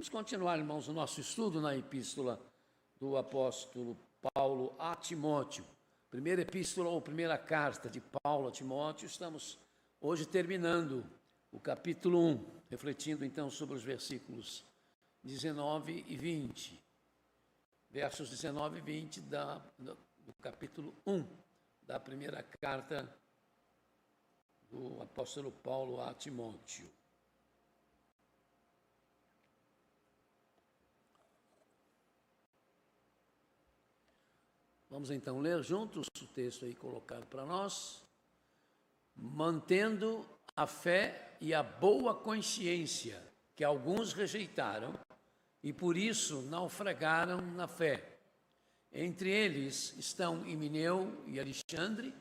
Vamos continuar, irmãos, o nosso estudo na epístola do apóstolo Paulo a Timóteo. Primeira epístola ou primeira carta de Paulo a Timóteo. Estamos hoje terminando o capítulo 1, refletindo então sobre os versículos 19 e 20. Versos 19 e 20 do capítulo 1 da primeira carta do apóstolo Paulo a Timóteo. Vamos então ler juntos o texto aí colocado para nós. Mantendo a fé e a boa consciência que alguns rejeitaram e por isso naufragaram na fé. Entre eles estão Himeneu e Alexandre,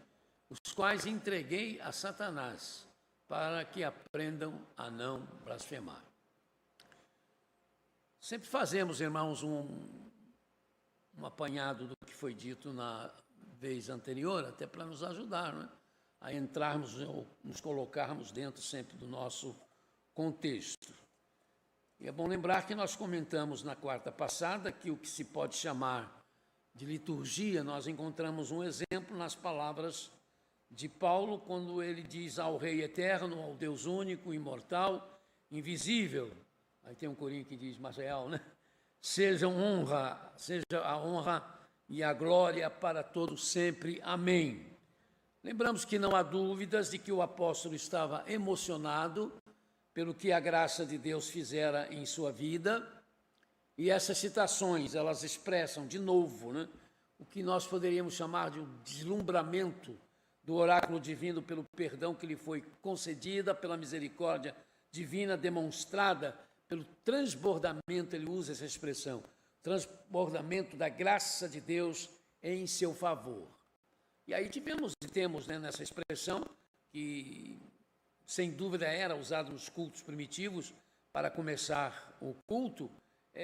os quais entreguei a Satanás, para que aprendam a não blasfemar. Sempre fazemos, irmãos, um apanhado do que foi dito na vez anterior, até para nos ajudar, não é? A entrarmos ou nos colocarmos dentro sempre do nosso contexto. E é bom lembrar que nós comentamos na quarta passada que o que se pode chamar de liturgia, nós encontramos um exemplo nas palavras de Paulo, quando ele diz ao Rei eterno, ao Deus único, imortal, invisível. Aí tem um corinho que diz mais real, né? Seja a honra e a glória para todos sempre. Amém. Lembramos que não há dúvidas de que o apóstolo estava emocionado pelo que a graça de Deus fizera em sua vida, e essas citações, elas expressam de novo, né, o que nós poderíamos chamar de um deslumbramento do oráculo divino pelo perdão que lhe foi concedida, pela misericórdia divina demonstrada, pelo transbordamento, ele usa essa expressão, transbordamento da graça de Deus em seu favor. E aí temos, né, nessa expressão, que sem dúvida era usada nos cultos primitivos para começar o culto,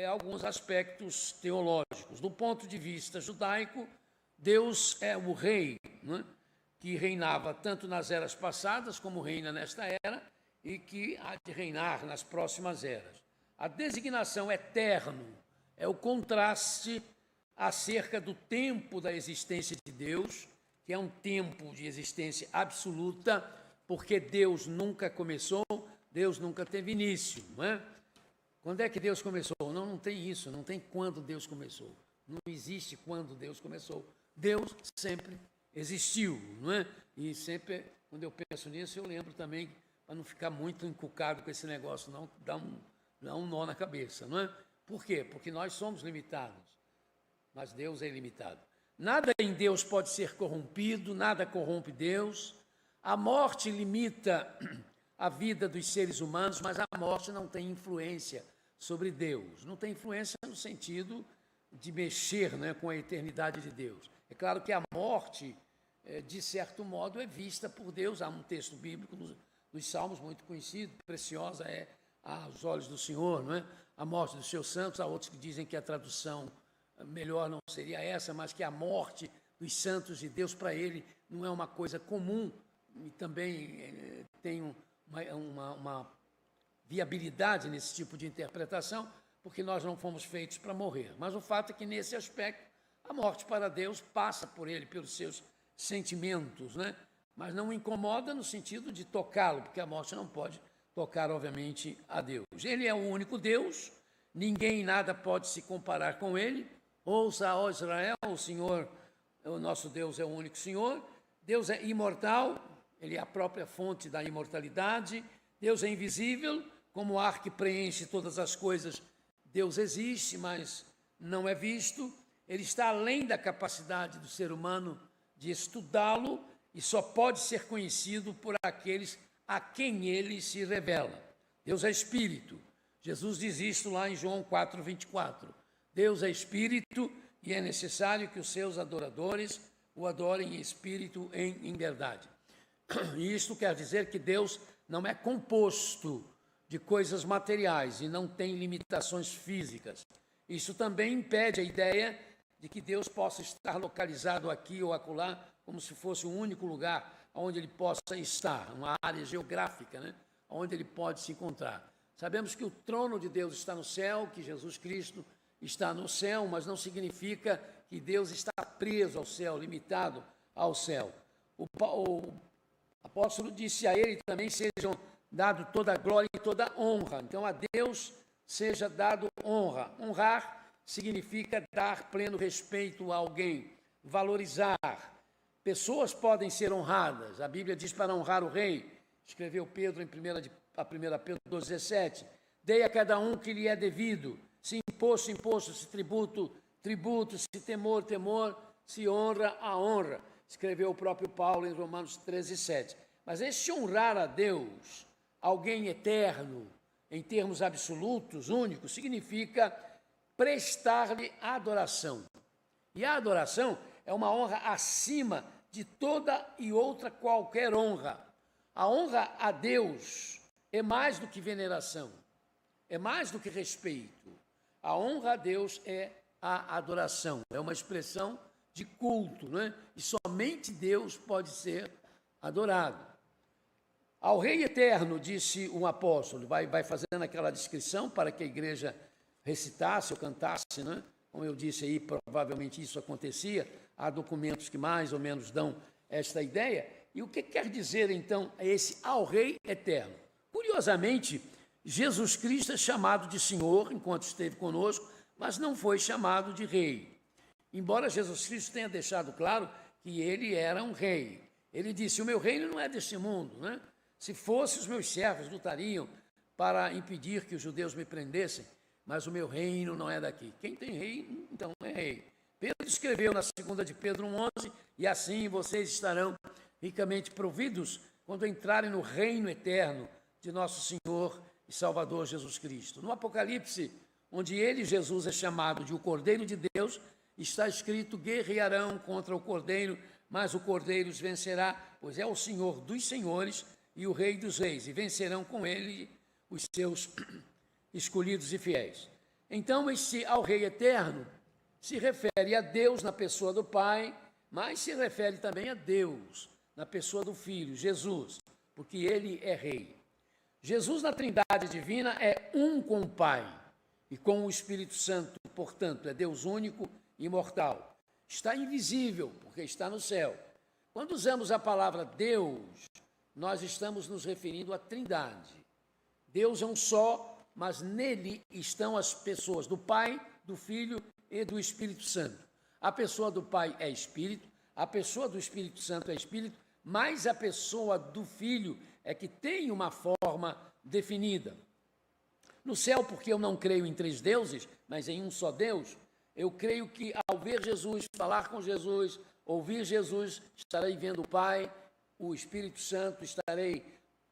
alguns aspectos teológicos. Do ponto de vista judaico, Deus é o rei, né, que reinava tanto nas eras passadas como reina nesta era e que há de reinar nas próximas eras. A designação eterno é o contraste acerca do tempo da existência de Deus, que é um tempo de existência absoluta, porque Deus nunca começou, Deus nunca teve início, não é? Quando é que Deus começou? Não tem isso, não tem quando Deus começou. Não existe quando Deus começou. Deus sempre existiu, não é? E sempre, quando eu penso nisso, eu lembro também, para não ficar muito encucado com esse negócio, não, dá um nó na cabeça, não é? Por quê? Porque nós somos limitados, mas Deus é ilimitado. Nada em Deus pode ser corrompido, nada corrompe Deus. A morte limita a vida dos seres humanos, mas a morte não tem influência sobre Deus. Não tem influência no sentido de mexer, né, com a eternidade de Deus. É claro que a morte, de certo modo, é vista por Deus. Há um texto bíblico nos Salmos muito conhecido, preciosa é aos olhos do Senhor, não é? A morte dos seus santos. Há outros que dizem que a tradução melhor não seria essa, mas que a morte dos santos de Deus para ele não é uma coisa comum e também tem uma viabilidade nesse tipo de interpretação, porque nós não fomos feitos para morrer. Mas o fato é que, nesse aspecto, a morte para Deus passa por ele, pelos seus sentimentos, né? Mas não incomoda no sentido de tocá-lo, porque a morte não pode tocar, obviamente, a Deus. Ele é o único Deus, ninguém e nada pode se comparar com ele. Ouça, ó Israel, o Senhor, o nosso Deus é o único Senhor. Deus é imortal, ele é a própria fonte da imortalidade. Deus é invisível, como o ar que preenche todas as coisas. Deus existe, mas não é visto. Ele está além da capacidade do ser humano de estudá-lo e só pode ser conhecido por aqueles a quem ele se revela. Deus é espírito. Jesus diz isto lá em João 4:24. Deus é espírito e é necessário que os seus adoradores o adorem em espírito e em verdade. E isto quer dizer que Deus não é composto de coisas materiais e não tem limitações físicas. Isso também impede a ideia de que Deus possa estar localizado aqui ou acolá, como se fosse um único lugar onde ele possa estar, uma área geográfica, né, onde ele pode se encontrar. Sabemos que o trono de Deus está no céu, que Jesus Cristo está no céu, mas não significa que Deus está preso ao céu, limitado ao céu. O apóstolo disse a ele também: sejam dado toda a glória e toda a honra. Então a Deus seja dado honra. Honrar significa dar pleno respeito a alguém, valorizar. Pessoas podem ser honradas. A Bíblia diz para honrar o rei. Escreveu Pedro em 1 Pedro 2,17. Dei a cada um que lhe é devido. Se imposto, imposto. Se tributo, tributo. Se temor, temor. Se honra, a honra. Escreveu o próprio Paulo em Romanos 13,7. Mas esse honrar a Deus, alguém eterno, em termos absolutos, únicos, significa prestar-lhe adoração. E a adoração é uma honra acima de toda e outra qualquer honra. A honra a Deus é mais do que veneração, é mais do que respeito. A honra a Deus é a adoração, é uma expressão de culto, não é? E somente Deus pode ser adorado. Ao Rei Eterno, disse um apóstolo, vai fazendo aquela descrição para que a igreja recitasse ou cantasse, né? Como eu disse aí, provavelmente isso acontecia, há documentos que mais ou menos dão esta ideia. E o que quer dizer, então, esse ao Rei Eterno? Curiosamente, Jesus Cristo é chamado de Senhor enquanto esteve conosco, mas não foi chamado de Rei. Embora Jesus Cristo tenha deixado claro que ele era um rei. Ele disse: o meu reino não é deste mundo, né? Se fosse, os meus servos lutariam para impedir que os judeus me prendessem, mas o meu reino não é daqui. Quem tem rei, então é rei. Pedro escreveu na 2 de Pedro 1,11: e assim vocês estarão ricamente providos quando entrarem no reino eterno de nosso Senhor e Salvador Jesus Cristo. No Apocalipse, onde ele, Jesus, é chamado de o Cordeiro de Deus, está escrito: guerrearão contra o Cordeiro, mas o Cordeiro os vencerá, pois é o Senhor dos senhores e o Rei dos reis, e vencerão com ele os seus escolhidos e fiéis. Então, esse ao Rei Eterno se refere a Deus na pessoa do Pai, mas se refere também a Deus na pessoa do Filho, Jesus, porque ele é Rei. Jesus na Trindade Divina é um com o Pai e com o Espírito Santo, portanto, é Deus único e imortal. Está invisível, porque está no céu. Quando usamos a palavra Deus, nós estamos nos referindo à Trindade. Deus é um só, mas nele estão as pessoas do Pai, do Filho e do Espírito Santo. A pessoa do Pai é Espírito, a pessoa do Espírito Santo é Espírito, mas a pessoa do Filho é que tem uma forma definida. No céu, porque eu não creio em três deuses, mas em um só Deus, eu creio que ao ver Jesus, falar com Jesus, ouvir Jesus, estarei vendo o Pai, o Espírito Santo, estarei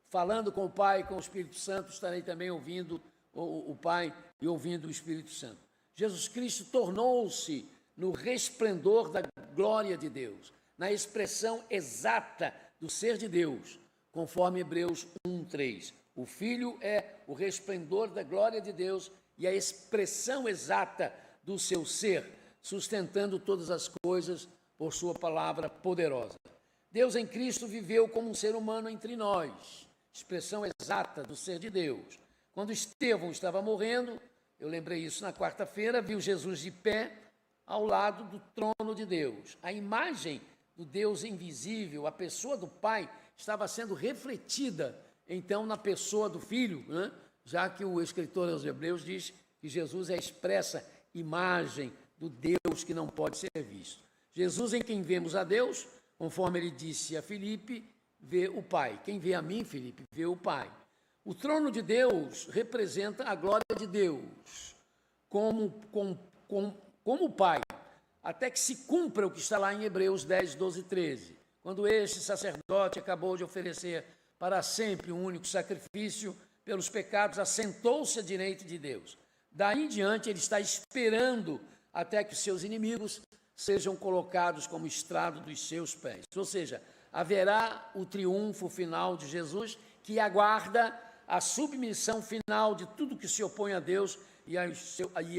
falando com o Pai, com o Espírito Santo, estarei também ouvindo o Pai e ouvindo o Espírito Santo. Jesus Cristo tornou-se no resplendor da glória de Deus, na expressão exata do ser de Deus, conforme Hebreus 1:3. O Filho é o resplendor da glória de Deus e a expressão exata do seu ser, sustentando todas as coisas por sua palavra poderosa. Deus em Cristo viveu como um ser humano entre nós, expressão exata do ser de Deus. Quando Estevão estava morrendo, eu lembrei isso na quarta-feira, viu Jesus de pé ao lado do trono de Deus. A imagem do Deus invisível, a pessoa do Pai, estava sendo refletida, então, na pessoa do Filho, né? Já que o escritor aos Hebreus diz que Jesus é a expressa imagem do Deus que não pode ser visto. Jesus, em quem vemos a Deus, conforme ele disse a Filipe, vê o Pai. Quem vê a mim, Filipe, vê o Pai. O trono de Deus representa a glória de Deus, como o Pai, até que se cumpra o que está lá em Hebreus 10, 12 e 13. Quando este sacerdote acabou de oferecer para sempre um único sacrifício pelos pecados, assentou-se à direita de Deus. Daí em diante, ele está esperando até que os seus inimigos sejam colocados como estrado dos seus pés. Ou seja, haverá o triunfo final de Jesus, que aguarda a submissão final de tudo que se opõe a Deus e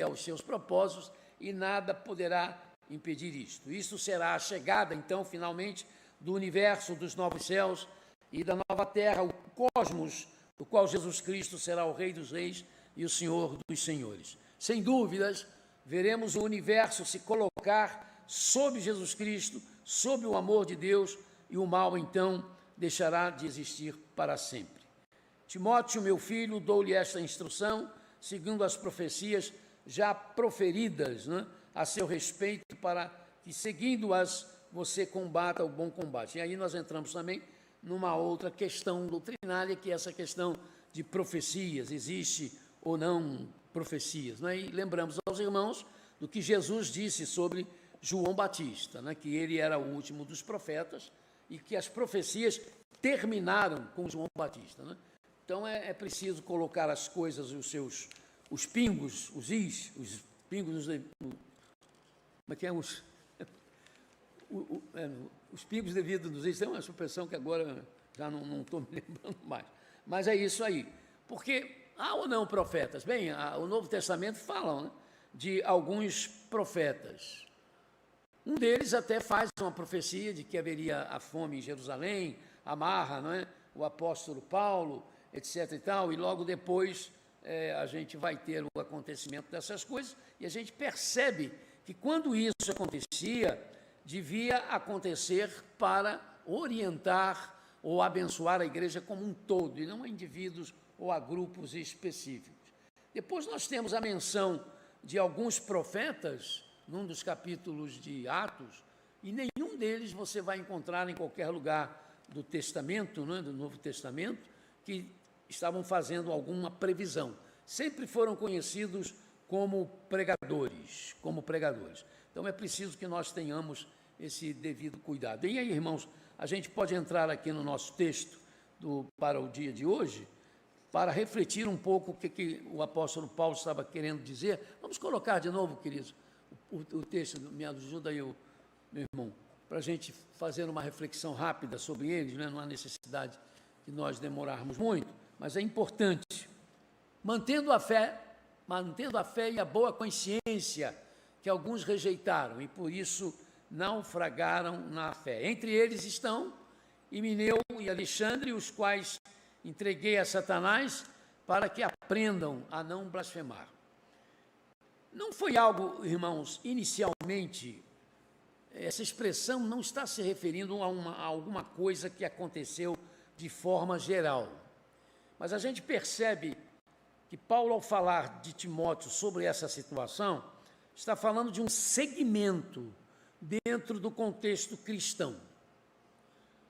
aos seus propósitos, e nada poderá impedir isto. Isso será a chegada, então, finalmente, do universo, dos novos céus e da nova terra, o cosmos, do qual Jesus Cristo será o Rei dos Reis e o Senhor dos Senhores. Sem dúvidas, veremos o universo se colocar sob Jesus Cristo, sob o amor de Deus, e o mal, então, deixará de existir para sempre. Timóteo, meu filho, dou-lhe esta instrução, segundo as profecias já proferidas, né, a seu respeito, para que, seguindo-as, você combata o bom combate. E aí nós entramos também numa outra questão doutrinária, que é essa questão de profecias, existe ou não profecias, né? E lembramos aos irmãos do que Jesus disse sobre João Batista, né? Que ele era o último dos profetas e que as profecias terminaram com João Batista, né? Então é preciso colocar as coisas, os pingos, os pingos, como é que é? Os pingos devidos nos is, tem uma expressão que agora já não estou me lembrando mais, mas é isso aí, porque há ou não profetas? Bem, o Novo Testamento fala, né, de alguns profetas. Um deles até faz uma profecia de que haveria a fome em Jerusalém, amarra, não é? O apóstolo Paulo, etc. e tal, e logo depois a gente vai ter o acontecimento dessas coisas, e a gente percebe que quando isso acontecia, devia acontecer para orientar ou abençoar a igreja como um todo, e não a indivíduos ou a grupos específicos. Depois nós temos a menção de alguns profetas, num dos capítulos de Atos, e nenhum deles você vai encontrar em qualquer lugar do Testamento, né, do Novo Testamento, que estavam fazendo alguma previsão. Sempre foram conhecidos como pregadores, Então é preciso que nós tenhamos esse devido cuidado. E aí, irmãos, a gente pode entrar aqui no nosso texto para o dia de hoje, para refletir um pouco o que o apóstolo Paulo estava querendo dizer. Vamos colocar de novo, queridos, o texto, me ajuda aí, meu irmão, para a gente fazer uma reflexão rápida sobre eles, né? Não há necessidade de nós demorarmos muito, mas é importante, mantendo a fé e a boa consciência que alguns rejeitaram e por isso naufragaram na fé. Entre eles estão Himeneu e Alexandre, os quais entreguei a Satanás para que aprendam a não blasfemar. Não foi algo, irmãos, inicialmente, essa expressão não está se referindo a alguma coisa que aconteceu de forma geral. Mas a gente percebe que Paulo, ao falar de Timóteo sobre essa situação, está falando de um segmento dentro do contexto cristão.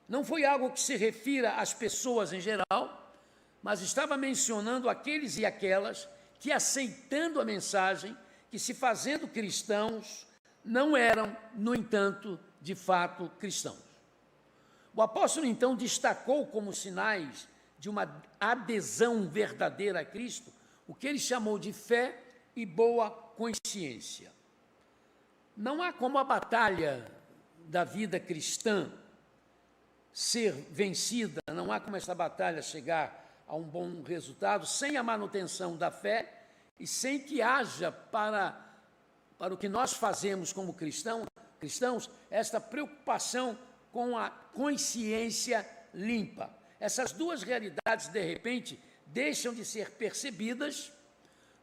Não foi algo que se refira às pessoas em geral, mas estava mencionando aqueles e aquelas que, aceitando a mensagem, que se fazendo cristãos, não eram, no entanto, de fato cristãos. O apóstolo, então, destacou como sinais de uma adesão verdadeira a Cristo o que ele chamou de fé e boa consciência. Não há como a batalha da vida cristã ser vencida, não há como essa batalha chegar a um bom resultado sem a manutenção da fé e sem que haja para o que nós fazemos como cristãos, esta preocupação com a consciência limpa. Essas duas realidades, de repente, deixam de ser percebidas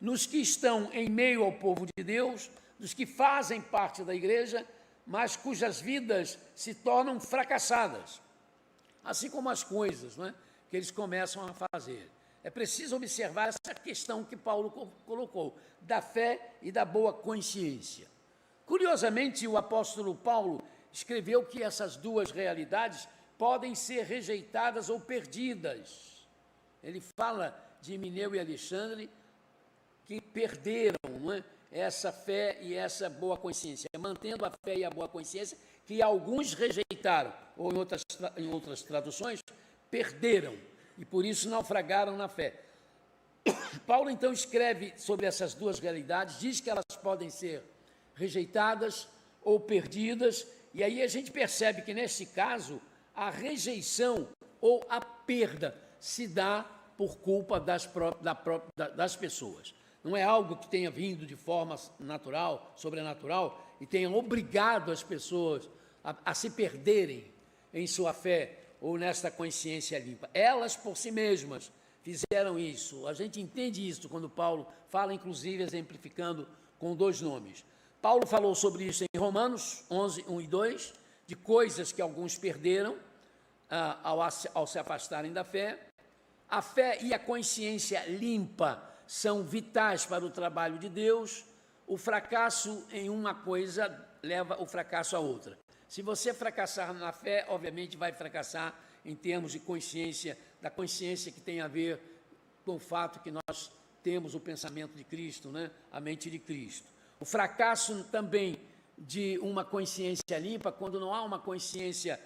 nos que estão em meio ao povo de Deus, dos que fazem parte da igreja, mas cujas vidas se tornam fracassadas, assim como as coisas, né, que eles começam a fazer. É preciso observar essa questão que Paulo colocou, da fé e da boa consciência. Curiosamente, o apóstolo Paulo escreveu que essas duas realidades podem ser rejeitadas ou perdidas. Ele fala de Himeneu e Alexandre, que perderam, não é, essa fé e essa boa consciência, mantendo a fé e a boa consciência, que alguns rejeitaram, ou em outras traduções, perderam, e por isso naufragaram na fé. Paulo, então, escreve sobre essas duas realidades, diz que elas podem ser rejeitadas ou perdidas, e aí a gente percebe que, nesse caso, a rejeição ou a perda se dá por culpa das pessoas. Não é algo que tenha vindo de forma natural, sobrenatural, e tenha obrigado as pessoas a se perderem em sua fé ou nesta consciência limpa. Elas, por si mesmas, fizeram isso. A gente entende isso quando Paulo fala, inclusive, exemplificando com 2 nomes. Paulo falou sobre isso em Romanos 11, 1 e 2, de coisas que alguns perderam ao se afastarem da fé. A fé e a consciência limpa são vitais para o trabalho de Deus. O fracasso em uma coisa leva o fracasso a outra. Se você fracassar na fé, obviamente vai fracassar em termos de consciência, da consciência que tem a ver com o fato que nós temos o pensamento de Cristo, né? A mente de Cristo. O fracasso também de uma consciência limpa, quando não há uma consciência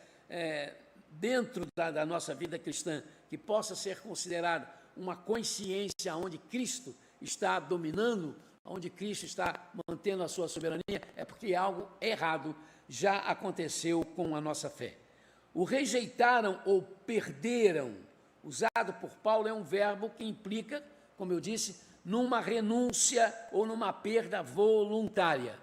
dentro da nossa vida cristã, que possa ser considerada uma consciência onde Cristo está dominando, onde Cristo está mantendo a sua soberania, é porque algo errado já aconteceu com a nossa fé. O rejeitaram ou perderam, usado por Paulo, é um verbo que implica, como eu disse, numa renúncia ou numa perda voluntária.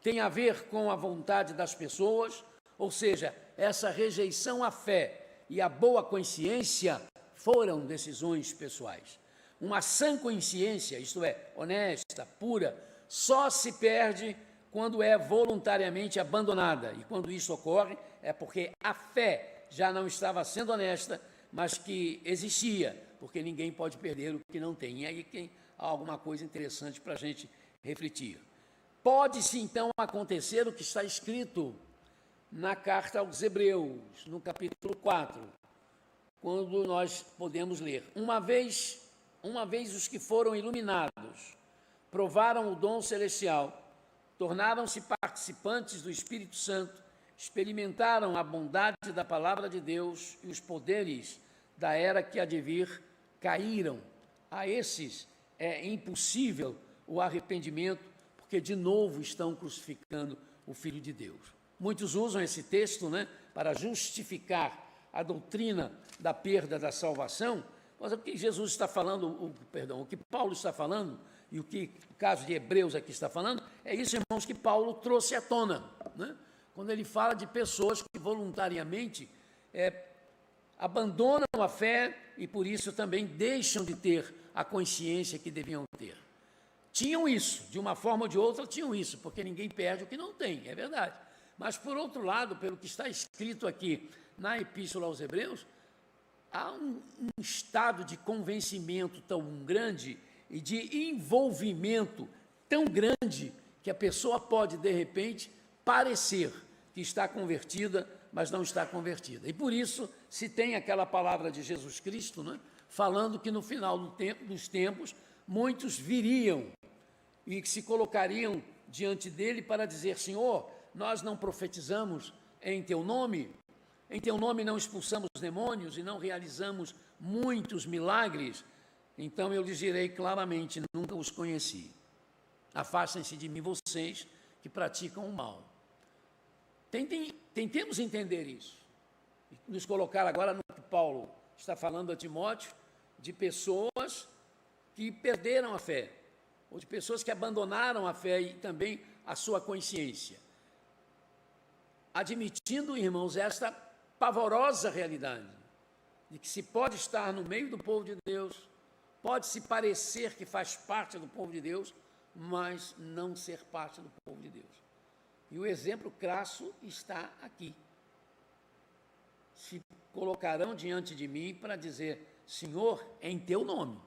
Tem a ver com a vontade das pessoas, ou seja, essa rejeição à fé e à boa consciência foram decisões pessoais. Uma sã consciência, isto é, honesta, pura, só se perde quando é voluntariamente abandonada. E quando isso ocorre, é porque a fé já não estava sendo honesta, mas que existia, porque ninguém pode perder o que não tem. E aí tem alguma coisa interessante para a gente refletir. Pode-se, então, acontecer o que está escrito na carta aos Hebreus, no capítulo 4, quando nós podemos ler: uma vez os que foram iluminados provaram o dom celestial, tornaram-se participantes do Espírito Santo, experimentaram a bondade da palavra de Deus e os poderes da era que há de vir caíram. A esses é impossível o arrependimento, porque de novo estão crucificando o Filho de Deus. Muitos usam esse texto, né, para justificar a doutrina da perda da salvação, mas o que Jesus está falando, o que Paulo está falando, e o que o caso de Hebreus aqui está falando, é isso, irmãos, que Paulo trouxe à tona, né? Quando ele fala de pessoas que voluntariamente abandonam a fé e por isso também deixam de ter a consciência que deviam ter. Tinham isso, de uma forma ou de outra tinham isso, porque ninguém perde o que não tem, é verdade. Mas, por outro lado, pelo que está escrito aqui na Epístola aos Hebreus, há um estado de convencimento tão grande e de envolvimento tão grande que a pessoa pode, de repente, parecer que está convertida, mas não está convertida. E por isso se tem aquela palavra de Jesus Cristo, né, falando que no final dos tempos muitos viriam e que se colocariam diante dele para dizer: Senhor, nós não profetizamos em teu nome não expulsamos demônios e não realizamos muitos milagres. Então eu lhes direi claramente: nunca os conheci. Afastem-se de mim, vocês que praticam o mal. Tentemos entender isso. Nos colocar agora no que Paulo está falando a Timóteo, de pessoas que perderam a fé, ou de pessoas que abandonaram a fé e também a sua consciência. Admitindo, irmãos, esta pavorosa realidade de que se pode estar no meio do povo de Deus, pode se parecer que faz parte do povo de Deus, mas não ser parte do povo de Deus. E o exemplo crasso está aqui. Se colocarão diante de mim para dizer: Senhor, em teu nome.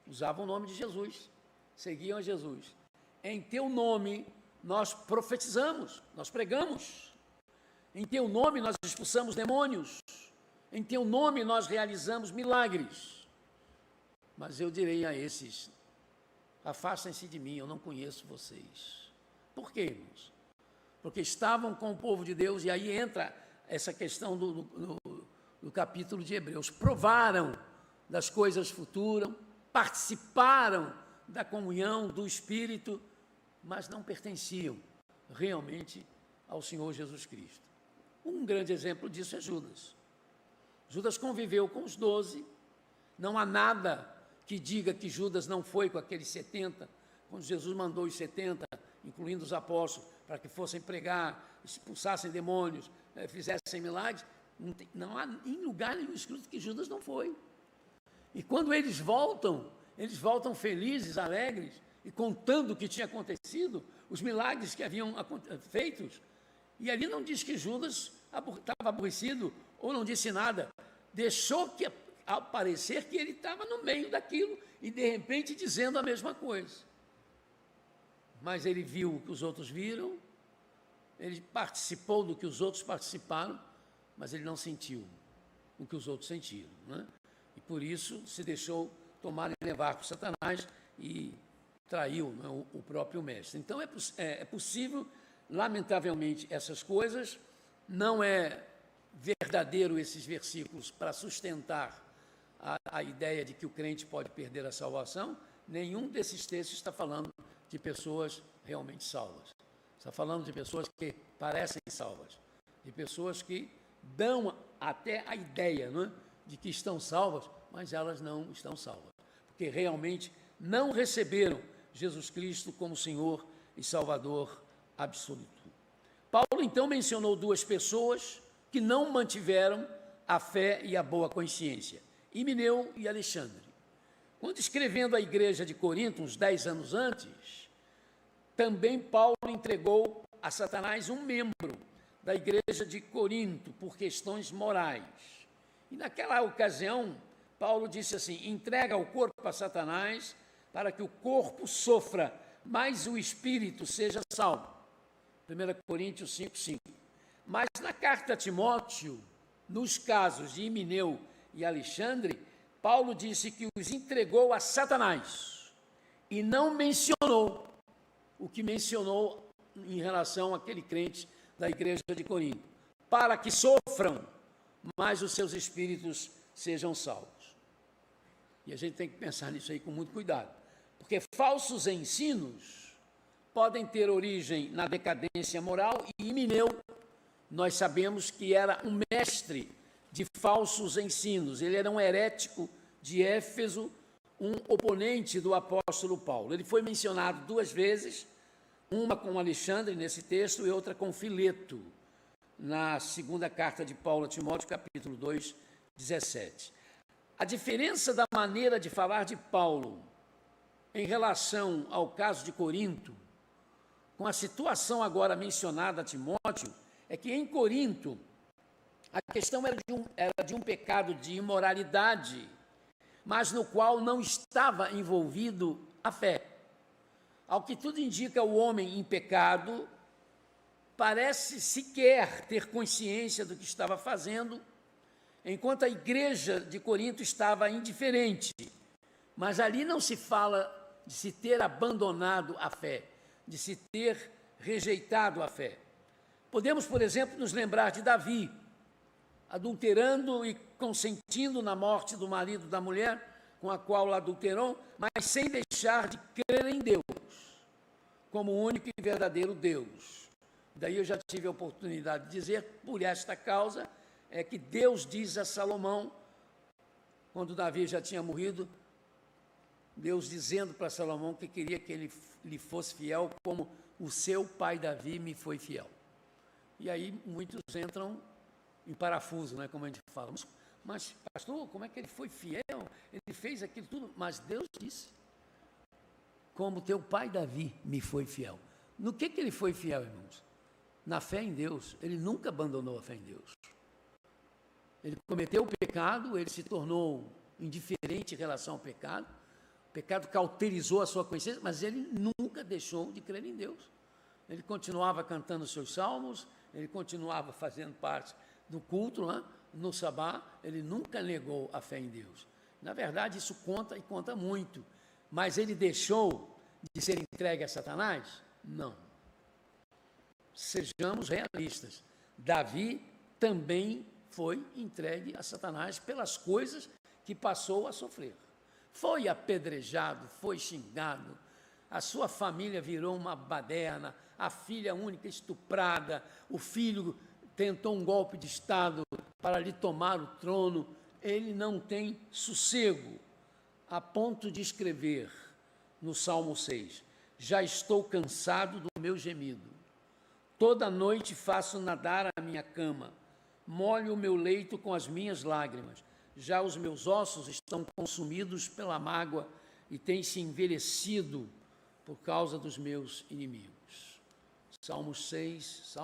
Usavam o nome de Jesus, seguiam a Jesus. Em teu nome nós profetizamos, nós pregamos. Em teu nome nós expulsamos demônios. Em teu nome nós realizamos milagres. Mas eu direi a esses: afastem-se de mim, eu não conheço vocês. Por quê, irmãos? Porque estavam com o povo de Deus, e aí entra essa questão do capítulo de Hebreus. Provaram das coisas futuras, participaram da comunhão do Espírito, mas não pertenciam realmente ao Senhor Jesus Cristo. Um grande exemplo disso é Judas. Judas conviveu com os 12, não há nada que diga que Judas não foi com aqueles 70, quando Jesus mandou os 70, incluindo os apóstolos, para que fossem pregar, expulsassem demônios, fizessem milagres. Não há em lugar nenhum escrito que Judas não foi. E quando eles voltam felizes, alegres, e contando o que tinha acontecido, os milagres que haviam feitos. E ali não diz que Judas estava aborrecido ou não disse nada. Deixou que parecer que ele estava no meio daquilo e, de repente, dizendo a mesma coisa. Mas ele viu o que os outros viram, ele participou do que os outros participaram, mas ele não sentiu o que os outros sentiram, né? E por isso se deixou tomar e levar por Satanás e traiu, né, o próprio mestre. Então é possível, lamentavelmente, essas coisas. Não é verdadeiro esses versículos para sustentar a ideia de que o crente pode perder a salvação. Nenhum desses textos está falando de pessoas realmente salvas. Está falando de pessoas que parecem salvas, de pessoas que dão até a ideia, não é, de que estão salvas, mas elas não estão salvas, porque realmente não receberam Jesus Cristo como Senhor e Salvador absoluto. Paulo, então, mencionou duas pessoas que não mantiveram a fé e a boa consciência, Himeneu e Alexandre. Quando escrevendo à igreja de Corinto, uns 10 anos antes, também Paulo entregou a Satanás um membro da igreja de Corinto por questões morais. E naquela ocasião, Paulo disse assim: entrega o corpo a Satanás para que o corpo sofra, mas o espírito seja salvo. 1 Coríntios 5:5. Mas na carta a Timóteo, nos casos de Himeneu e Alexandre, Paulo disse que os entregou a Satanás e não mencionou o que mencionou em relação àquele crente da igreja de Corinto, para que sofram, mas os seus espíritos sejam salvos. E a gente tem que pensar nisso aí com muito cuidado, porque falsos ensinos podem ter origem na decadência moral, e Himeneu, nós sabemos que era um mestre de falsos ensinos. Ele era um herético de Éfeso, um oponente do apóstolo Paulo. Ele foi mencionado duas vezes, uma com Alexandre nesse texto e outra com Fileto, na segunda carta de Paulo a Timóteo, capítulo 2, 17. A diferença da maneira de falar de Paulo em relação ao caso de Corinto, com a situação agora mencionada a Timóteo, é que em Corinto a questão era de um pecado de imoralidade, mas no qual não estava envolvido a fé. Ao que tudo indica, o homem em pecado parece sequer ter consciência do que estava fazendo, enquanto a igreja de Corinto estava indiferente. Mas ali não se fala de se ter abandonado a fé, de se ter rejeitado a fé. Podemos, por exemplo, nos lembrar de Davi, adulterando e consentindo na morte do marido da mulher com a qual adulterou, mas sem deixar de crer em Deus, como o único e verdadeiro Deus. Daí eu já tive a oportunidade de dizer, por esta causa, é que Deus diz a Salomão, quando Davi já tinha morrido, Deus dizendo para Salomão que queria que ele lhe fosse fiel, como o seu pai Davi me foi fiel. E aí muitos entram em parafuso, né, como a gente fala. Mas, pastor, como é que ele foi fiel? Ele fez aquilo tudo, mas Deus disse, como teu pai Davi me foi fiel. No que ele foi fiel, irmãos? Na fé em Deus. Ele nunca abandonou a fé em Deus. Ele cometeu o pecado, ele se tornou indiferente em relação ao pecado, o pecado cauterizou a sua consciência, mas ele nunca deixou de crer em Deus. Ele continuava cantando os seus salmos, ele continuava fazendo parte do culto lá, no sabá, ele nunca negou a fé em Deus. Na verdade, isso conta e conta muito. Mas ele deixou de ser entregue a Satanás? Não. Sejamos realistas. Davi também foi entregue a Satanás pelas coisas que passou a sofrer. Foi apedrejado, foi xingado, a sua família virou uma baderna, a filha única estuprada, o filho tentou um golpe de Estado para lhe tomar o trono. Ele não tem sossego, a ponto de escrever no Salmo 6, já estou cansado do meu gemido, toda noite faço nadar a minha cama, molho o meu leito com as minhas lágrimas, já os meus ossos estão consumidos pela mágoa e têm se envelhecido por causa dos meus inimigos. Salmo 6,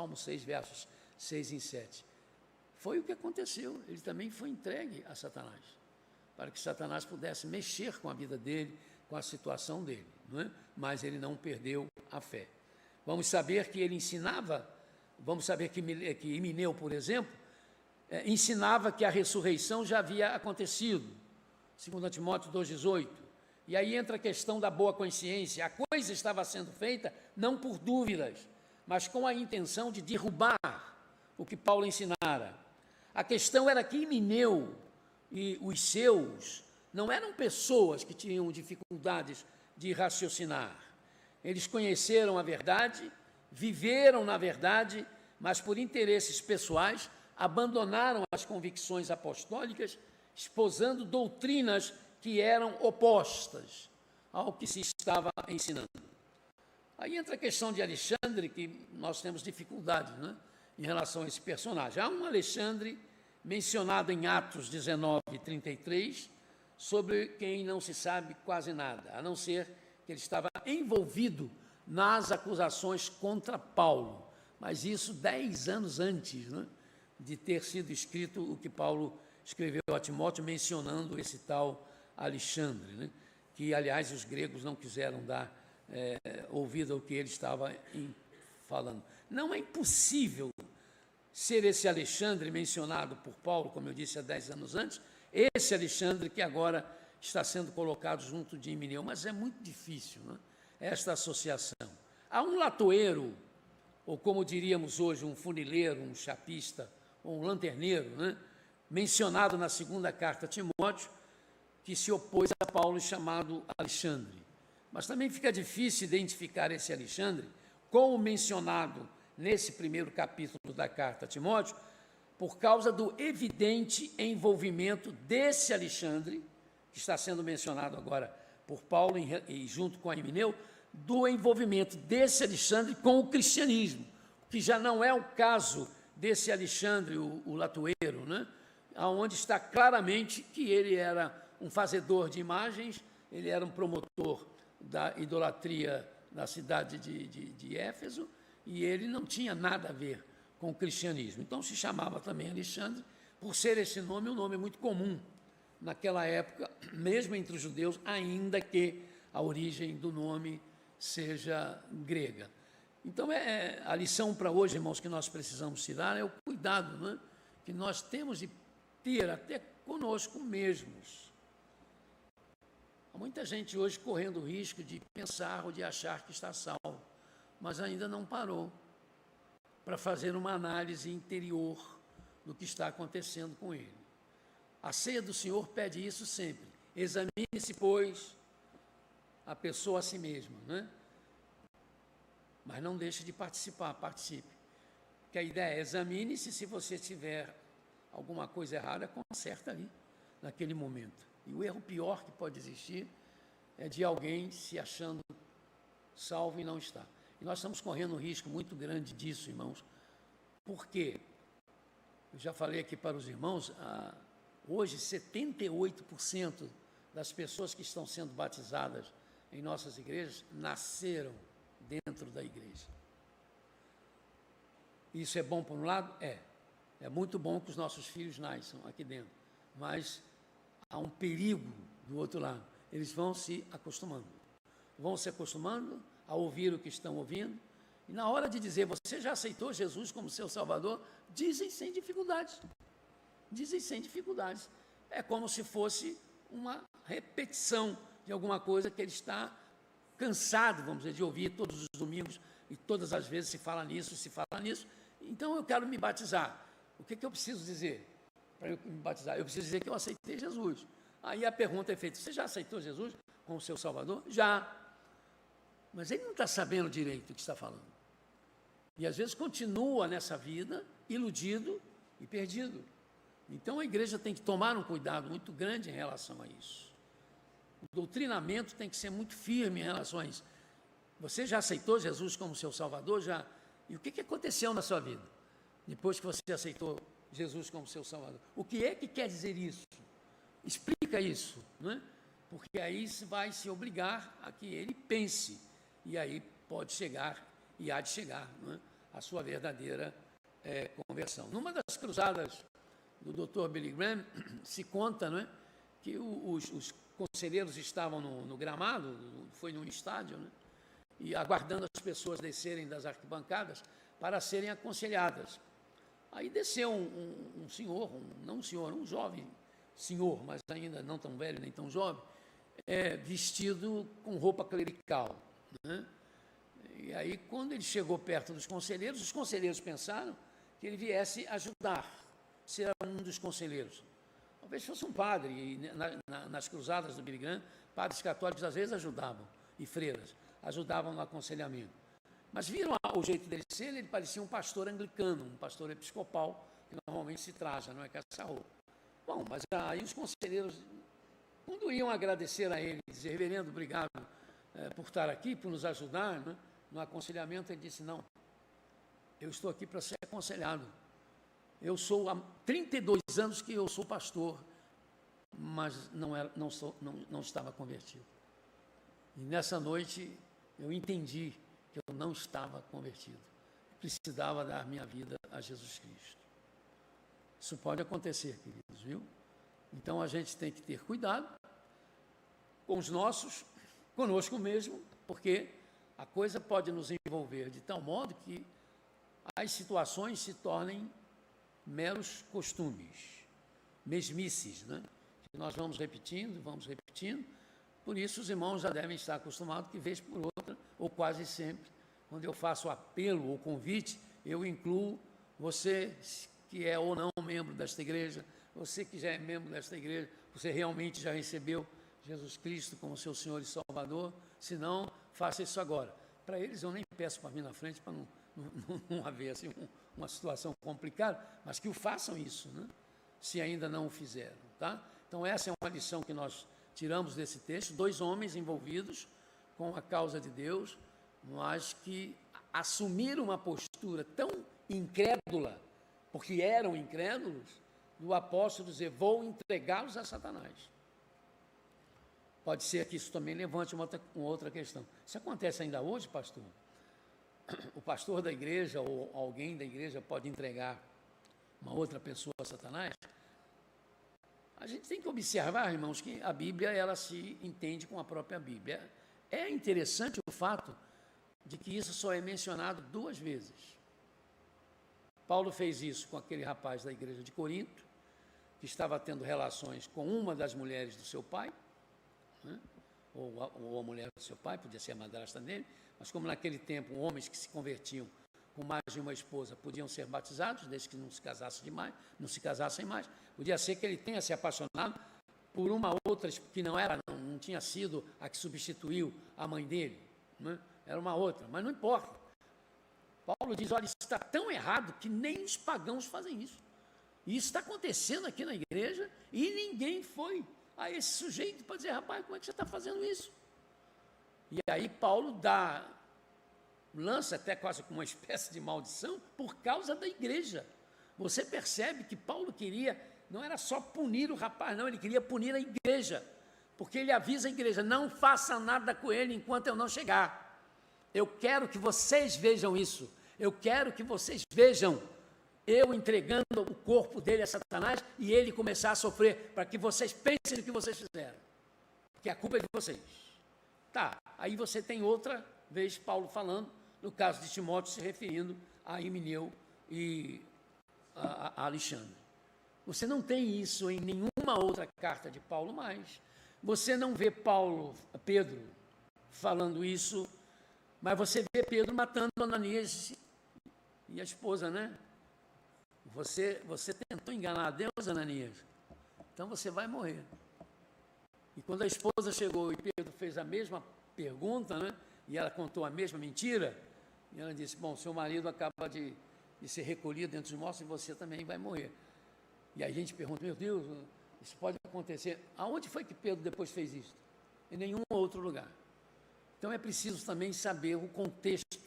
versos 6 e 7. Foi o que aconteceu, ele também foi entregue a Satanás, para que Satanás pudesse mexer com a vida dele, com a situação dele, não é? Mas ele não perdeu a fé. Vamos saber que ele ensinava, vamos saber que Himeneu, por exemplo, ensinava que a ressurreição já havia acontecido, 2 Timóteo 2,18. E aí entra a questão da boa consciência. A coisa estava sendo feita não por dúvidas, mas com a intenção de derrubar o que Paulo ensinara. A questão era que Himeneu e os seus não eram pessoas que tinham dificuldades de raciocinar. Eles conheceram a verdade, viveram na verdade, mas por interesses pessoais abandonaram as convicções apostólicas, esposando doutrinas que eram opostas ao que se estava ensinando. Aí entra a questão de Alexandre, que nós temos dificuldade, né, em relação a esse personagem. Há um Alexandre mencionado em Atos 19, 33, sobre quem não se sabe quase nada, a não ser que ele estava envolvido nas acusações contra Paulo, mas isso 10 anos antes, né, de ter sido escrito o que Paulo escreveu a Timóteo, mencionando esse tal Alexandre, né, que, aliás, os gregos não quiseram dar ouvido ao que ele estava falando. Não é impossível ser esse Alexandre mencionado por Paulo, como eu disse há 10 anos antes, esse Alexandre que agora está sendo colocado junto de Himeneu, mas é muito difícil, né, esta associação. Há um latoeiro, ou como diríamos hoje, um funileiro, um chapista, ou um lanterneiro, né, mencionado na segunda carta a Timóteo, que se opôs a Paulo, chamado Alexandre. Mas também fica difícil identificar esse Alexandre com o mencionado nesse primeiro capítulo da carta a Timóteo, por causa do evidente envolvimento desse Alexandre, que está sendo mencionado agora por Paulo e junto com a Himeneu, do envolvimento desse Alexandre com o cristianismo, que já não é o caso desse Alexandre, o latoeiro, né, onde está claramente que ele era um fazedor de imagens, ele era um promotor da idolatria na cidade de Éfeso, e ele não tinha nada a ver com o cristianismo. Então se chamava também Alexandre, por ser esse nome um nome muito comum naquela época, mesmo entre os judeus, ainda que a origem do nome seja grega. Então a lição para hoje, irmãos, que nós precisamos tirar é o cuidado, né, que nós temos de ter até conosco mesmos. Há muita gente hoje correndo o risco de pensar ou de achar que está salvo, mas ainda não parou para fazer uma análise interior do que está acontecendo com ele. A ceia do Senhor pede isso sempre. Examine-se, pois, a pessoa a si mesma, né? Mas não deixe de participar, participe. Porque a ideia é examine-se, se você tiver alguma coisa errada, conserta ali, naquele momento. E o erro pior que pode existir é de alguém se achando salvo e não está. E nós estamos correndo um risco muito grande disso, irmãos. Por quê? Eu já falei aqui para os irmãos, hoje 78% das pessoas que estão sendo batizadas em nossas igrejas nasceram dentro da igreja. Isso é bom por um lado? É muito bom que os nossos filhos nasçam aqui dentro, mas há um perigo do outro lado. Eles vão se acostumando a ouvir o que estão ouvindo, e na hora de dizer, você já aceitou Jesus como seu Salvador? Dizem sem dificuldades. É como se fosse uma repetição de alguma coisa que ele está cansado, vamos dizer, de ouvir todos os domingos, e todas as vezes se fala nisso, então eu quero me batizar. O que eu preciso dizer para eu me batizar? Eu preciso dizer que eu aceitei Jesus. Aí a pergunta é feita, você já aceitou Jesus como seu Salvador? Já. Mas ele não está sabendo direito o que está falando. E às vezes continua nessa vida iludido e perdido. Então a igreja tem que tomar um cuidado muito grande em relação a isso. O doutrinamento tem que ser muito firme em relação a isso. Você já aceitou Jesus como seu Salvador? Já. E o que aconteceu na sua vida depois que você aceitou Jesus como seu Salvador? O que é que quer dizer isso? explica isso, não é? Porque aí vai se obrigar a que ele pense, e aí pode chegar, e há de chegar, não é? A sua verdadeira conversão. Numa das cruzadas do Dr. Billy Graham, se conta, não é, que os conselheiros estavam no gramado, foi num estádio, né, e aguardando as pessoas descerem das arquibancadas para serem aconselhadas. Aí desceu um senhor, não um senhor, um jovem senhor, mas ainda não tão velho nem tão jovem, vestido com roupa clerical, né? E aí, quando ele chegou perto dos conselheiros, os conselheiros pensaram que ele viesse ajudar, ser um dos conselheiros. Talvez fosse um padre, e nas cruzadas do Billy Graham, padres católicos às vezes ajudavam, e freiras, ajudavam no aconselhamento. Mas viram o jeito dele ser, ele parecia um pastor anglicano, um pastor episcopal, que normalmente se traja, não é, com essa roupa. Bom, mas aí os conselheiros, quando iam agradecer a ele, dizer, reverendo, obrigado por estar aqui, por nos ajudar, né, no aconselhamento, ele disse, não, eu estou aqui para ser aconselhado. Eu sou há 32 anos que eu sou pastor, mas não estava convertido. E nessa noite eu entendi que eu não estava convertido. Precisava dar minha vida a Jesus Cristo. Isso pode acontecer, queridos, viu? Então a gente tem que ter cuidado com os nossos, conosco mesmo, porque a coisa pode nos envolver de tal modo que as situações se tornem meros costumes, mesmices, né? Que nós vamos repetindo, por isso os irmãos já devem estar acostumados que vez por outra, ou quase sempre, quando eu faço apelo ou convite, eu incluo você que é ou não membro desta igreja, você que já é membro desta igreja, você realmente já recebeu Jesus Cristo como seu Senhor e Salvador, se não, faça isso agora. Para eles eu nem peço para vir na frente, para não haver assim, uma situação complicada, mas que o façam isso, né? Se ainda não o fizeram, tá? Então essa é uma lição que nós tiramos desse texto, 2 homens envolvidos com a causa de Deus, mas que assumiram uma postura tão incrédula, porque eram incrédulos, do apóstolo dizer, vou entregá-los a Satanás. Pode ser que isso também levante uma outra questão. Isso acontece ainda hoje, pastor? O pastor da igreja ou alguém da igreja pode entregar uma outra pessoa a Satanás? A gente tem que observar, irmãos, que a Bíblia, ela se entende com a própria Bíblia. É interessante o fato de que isso só é mencionado 2 vezes. Paulo fez isso com aquele rapaz da igreja de Corinto, que estava tendo relações com uma das mulheres do seu pai, né? ou a mulher do seu pai, podia ser a madrasta dele, mas como naquele tempo homens que se convertiam com mais de uma esposa podiam ser batizados, desde que não se casassem mais, podia ser que ele tenha se apaixonado por uma outra que não tinha sido a que substituiu a mãe dele, né? Era uma outra, mas não importa. Paulo diz, olha, isso está tão errado que nem os pagãos fazem isso. E isso está acontecendo aqui na igreja e ninguém foi a esse sujeito para dizer, rapaz, como é que você está fazendo isso? E aí Paulo lança até quase como uma espécie de maldição por causa da igreja. Você percebe que Paulo queria, não era só punir o rapaz, não, ele queria punir a igreja, porque ele avisa a igreja, não faça nada com ele enquanto eu não chegar. Eu quero que vocês vejam isso, eu quero que vocês vejam eu entregando o corpo dele a Satanás e ele começar a sofrer, para que vocês pensem no que vocês fizeram, porque a culpa é de vocês. Tá, aí você tem outra vez Paulo falando, no caso de Timóteo se referindo a Himeneu e a Alexandre. Você não tem isso em nenhuma outra carta de Paulo mais. Você não vê Pedro falando isso, mas você vê Pedro matando Ananias e a esposa, né? Você tentou enganar a Deus, Ananias? Então você vai morrer. E quando a esposa chegou e Pedro fez a mesma pergunta, né? E ela contou a mesma mentira, e ela disse, bom, seu marido acaba de ser recolhido entre os mortos e você também vai morrer. E aí a gente pergunta, meu Deus, isso pode acontecer. Aonde foi que Pedro depois fez isso? Em nenhum outro lugar. Então é preciso também saber o contexto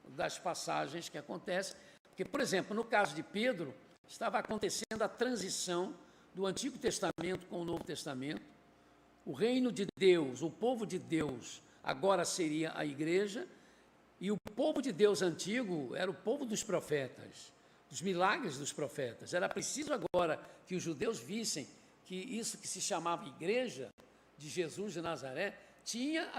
das passagens que acontecem, porque, por exemplo, no caso de Pedro, estava acontecendo a transição do Antigo Testamento com o Novo Testamento. O reino de Deus, o povo de Deus, agora seria a igreja, e o povo de Deus antigo era o povo dos profetas, dos milagres dos profetas. Era preciso agora que os judeus vissem que isso que se chamava igreja de Jesus de Nazaré tinha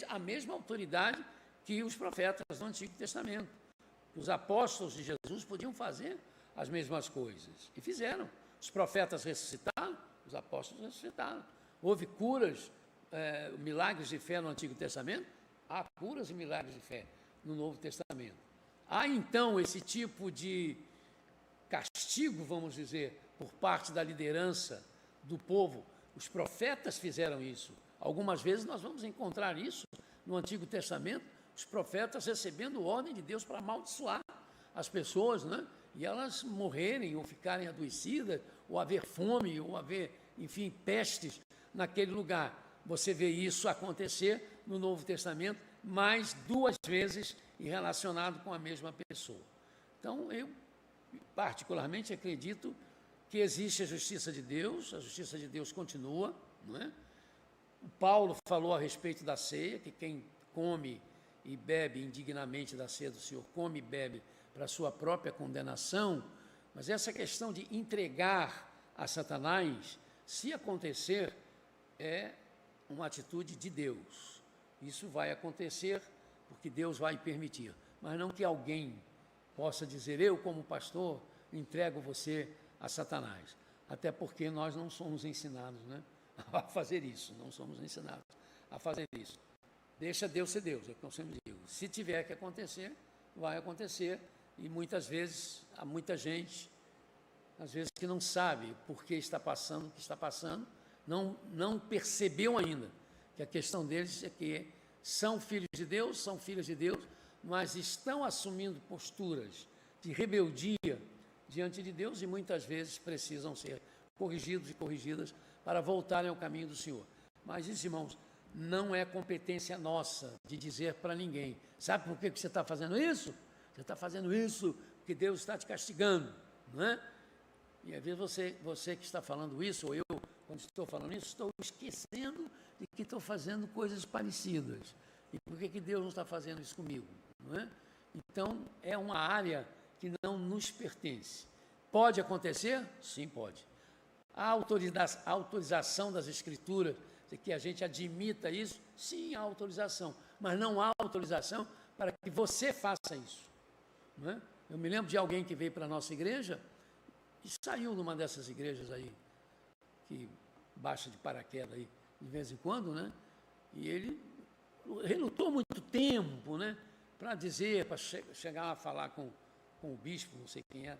a mesma autoridade que os profetas do Antigo Testamento. Os apóstolos de Jesus podiam fazer as mesmas coisas, e fizeram. Os profetas ressuscitaram, os apóstolos ressuscitaram. Houve curas, milagres de fé no Antigo Testamento, há curas e milagres de fé no Novo Testamento. Há, então, esse tipo de castigo, vamos dizer, por parte da liderança do povo. Os profetas fizeram isso. Algumas vezes nós vamos encontrar isso no Antigo Testamento, os profetas recebendo ordem de Deus para amaldiçoar as pessoas, né? E elas morrerem ou ficarem adoecidas, ou haver fome, ou haver, enfim, pestes naquele lugar. Você vê isso acontecer no Novo Testamento mais 2 vezes e relacionado com a mesma pessoa. Então, eu particularmente acredito que existe a justiça de Deus continua, não é? O Paulo falou a respeito da ceia, que quem come e bebe indignamente da ceia do Senhor, come e bebe para a sua própria condenação, mas essa questão de entregar a Satanás, se acontecer, é uma atitude de Deus. Isso vai acontecer porque Deus vai permitir, mas não que alguém possa dizer, eu como pastor entrego você a Satanás, até porque nós não somos ensinados, né, a fazer isso, não somos ensinados a fazer isso. Deixa Deus ser Deus, é o que eu sempre digo. Se tiver que acontecer, vai acontecer, e muitas vezes, há muita gente, às vezes que não sabe por que está passando o que está passando, não percebeu ainda que a questão deles é que são filhos de Deus, são filhas de Deus, mas estão assumindo posturas de rebeldia diante de Deus e muitas vezes precisam ser corrigidos e corrigidas para voltarem ao caminho do Senhor. Mas isso, irmãos, não é competência nossa de dizer para ninguém, sabe por que você está fazendo isso? Você está fazendo isso porque Deus está te castigando, não é? E às vezes você que está falando isso, ou eu, quando estou falando isso, estou esquecendo de que estou fazendo coisas parecidas. E por que Deus não está fazendo isso comigo? Não é? Então, é uma área que não nos pertence. Pode acontecer? Sim, pode. A autorização das Escrituras, de que a gente admita isso, sim, há autorização, mas não há autorização para que você faça isso. Não é? Eu me lembro de alguém que veio para a nossa igreja e saiu numa dessas igrejas aí, que baixa de paraquedas aí de vez em quando, né? E ele relutou muito tempo, né? Para dizer, para chegar a falar com o bispo, não sei quem era,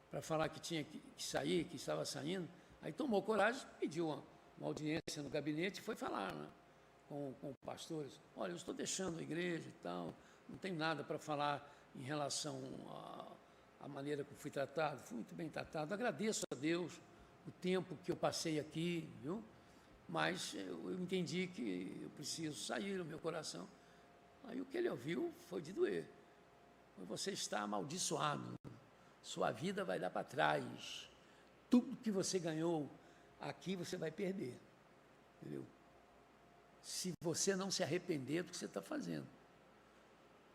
para falar que tinha que sair, que estava saindo. Aí tomou coragem, pediu uma audiência no gabinete e foi falar, né, com pastores. Olha, eu estou deixando a igreja e tal, não tenho nada para falar em relação à maneira que eu fui tratado. Fui muito bem tratado, agradeço a Deus o tempo que eu passei aqui, viu? Mas eu entendi que eu preciso sair do meu coração. Aí o que ele ouviu foi de doer. Você está amaldiçoado, sua vida vai dar para trás, tudo que você ganhou aqui você vai perder, entendeu? Se você não se arrepender do que você está fazendo.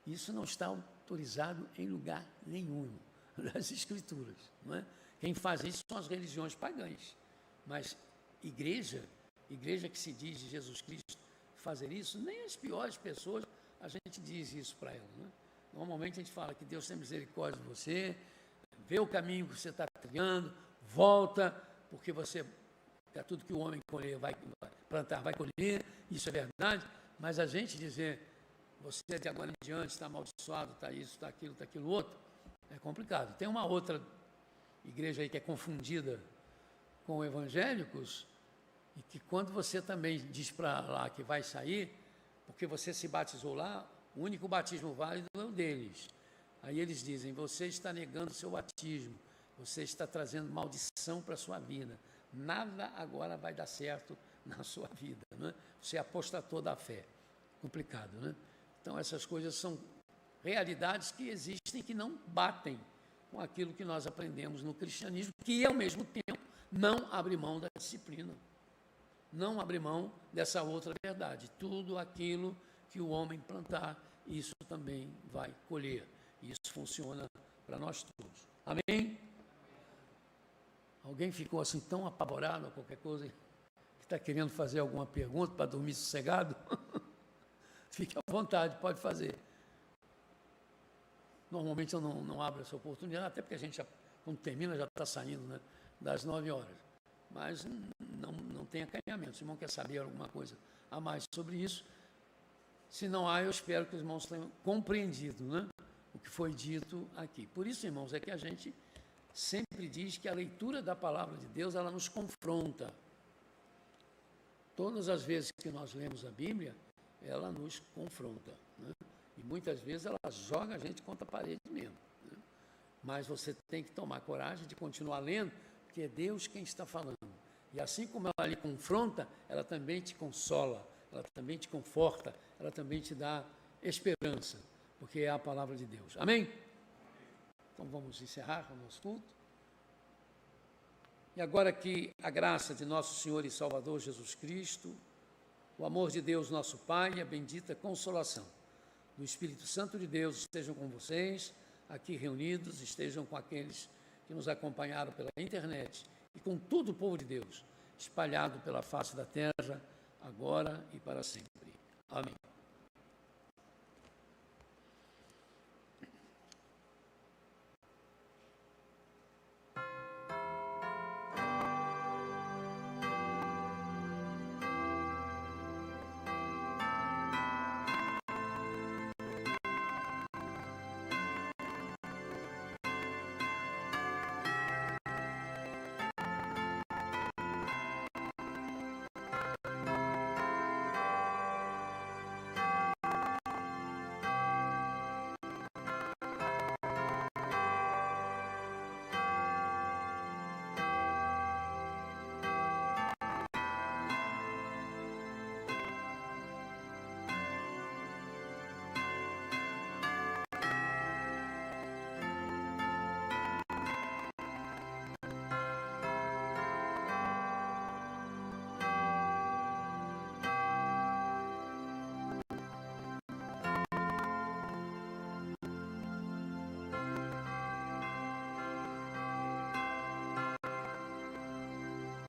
Isso não está autorizado em lugar nenhum das Escrituras, não é? Quem faz isso são as religiões pagãs, mas igreja que se diz de Jesus Cristo, fazer isso, nem as piores pessoas a gente diz isso para elas, né? Normalmente a gente fala que Deus tem misericórdia de você, vê o caminho que você está trilhando, volta, porque tudo que o homem colher, vai plantar, vai colher, isso é verdade, mas a gente dizer, você de agora em diante está amaldiçoado, está isso, está aquilo outro, é complicado. Tem uma outra igreja aí que é confundida com evangélicos, e que quando você também diz para lá que vai sair, porque você se batizou lá, o único batismo válido é o deles. Aí eles dizem, você está negando o seu batismo, você está trazendo maldição para a sua vida. Nada agora vai dar certo na sua vida, né? Você apostatou da fé. Complicado, né? Então, essas coisas são realidades que existem, que não batem com aquilo que nós aprendemos no cristianismo, que, ao mesmo tempo, não abre mão da disciplina, não abre mão dessa outra verdade. Tudo aquilo que o homem plantar, isso também vai colher. Isso funciona para nós todos. Amém? Alguém ficou assim tão apavorado ou qualquer coisa, que está querendo fazer alguma pergunta para dormir sossegado? Fique à vontade, pode fazer. Normalmente eu não abro essa oportunidade, até porque a gente, quando termina, já está saindo, né, das 9 horas. Mas não tem acanhamento. Se o irmão quer saber alguma coisa a mais sobre isso, se não há, eu espero que os irmãos tenham compreendido, né, o que foi dito aqui. Por isso, irmãos, é que a gente sempre diz que a leitura da palavra de Deus, ela nos confronta. Todas as vezes que nós lemos a Bíblia, ela nos confronta, né? E muitas vezes ela joga a gente contra a parede mesmo, né? Mas você tem que tomar coragem de continuar lendo, porque é Deus quem está falando. E assim como ela lhe confronta, ela também te consola, ela também te conforta, ela também te dá esperança, porque é a palavra de Deus. Amém? Então vamos encerrar o nosso culto. E agora que a graça de nosso Senhor e Salvador Jesus Cristo, o amor de Deus nosso Pai e a bendita consolação do Espírito Santo de Deus estejam com vocês, aqui reunidos, estejam com aqueles que nos acompanharam pela internet e com todo o povo de Deus, espalhado pela face da terra, agora e para sempre. Amém.